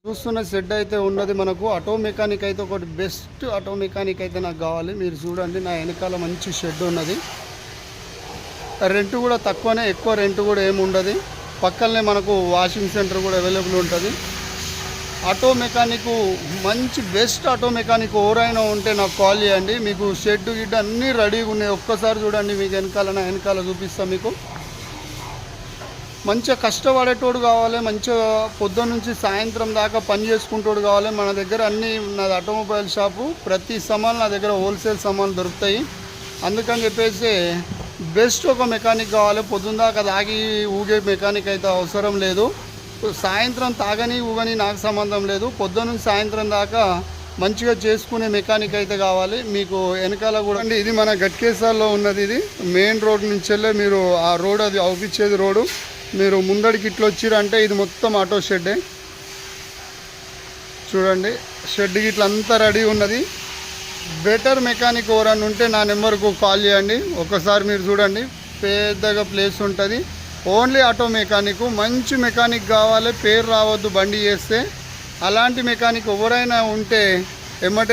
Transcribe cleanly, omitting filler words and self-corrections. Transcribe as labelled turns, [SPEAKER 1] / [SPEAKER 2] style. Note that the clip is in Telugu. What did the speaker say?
[SPEAKER 1] చూస్తున్న షెడ్ అయితే ఉన్నది మనకు. ఆటో మెకానిక్ అయితే ఒకటి బెస్ట్ ఆటో మెకానిక్ అయితే నాకు కావాలి. మీరు చూడండి, నా వెనకాల మంచి షెడ్ ఉన్నది. రెంట్ కూడా తక్కువనే, ఎక్కువ రెంట్ కూడా ఏమి ఉండదు. పక్కనే మనకు వాషింగ్ సెంటర్ కూడా అవైలబుల్ ఉంటుంది. ఆటో మెకానిక్ మంచి బెస్ట్ ఆటో మెకానిక్ ఎవరైనా ఉంటే నాకు కాల్ చేయండి. మీకు షెడ్ గిడ్ అన్నీ రెడీగా ఉన్నాయి. ఒక్కసారి చూడండి, మీకు నా వెనకాల చూపిస్తాను. మీకు మంచిగా కష్టపడేటోడు కావాలి, మంచిగా పొద్దున్న నుంచి సాయంత్రం దాకా పని చేసుకుంటోడు కావాలి. మన దగ్గర అన్నీ, నాది ఆటోమొబైల్ షాపు, ప్రతి సామాన్లు నా దగ్గర హోల్సేల్ సామాన్లు దొరుకుతాయి. అందుకని చెప్పేసి బెస్ట్ ఒక మెకానిక్ కావాలి. పొద్దున్న దాకా తాగి ఊగే మెకానిక్ అయితే అవసరం లేదు. సాయంత్రం తాగని ఊగని నాకు సంబంధం లేదు. పొద్దున్న నుంచి సాయంత్రం దాకా మంచిగా చేసుకునే మెకానిక్ అయితే కావాలి. మీకు వెనకాల కూడా అండి, ఇది మన గట్కేసాల్లో ఉన్నది. ఇది మెయిన్ రోడ్ నుంచి వెళ్ళే మీరు ఆ రోడ్, అది అవుపిచ్చేది రోడ్డు. మీరు ముందడికి ఇట్లా వచ్చిరంటే ఇది మొత్తం ఆటో షెడ్డే. చూడండి, షెడ్ గిట్ల అంతా రెడీ ఉన్నది. బెటర్ మెకానిక్ ఎవరన్నా ఉంటే నా నెంబర్కు కాల్ చేయండి. ఒకసారి మీరు చూడండి, పెద్దగా ప్లేస్ ఉంటుంది. ఓన్లీ ఆటో మెకానిక్, మంచి మెకానిక్ కావాలి. పేరు రావద్దు బండి చేస్తే. అలాంటి మెకానిక్ ఎవరైనా ఉంటే ఎమ్మటే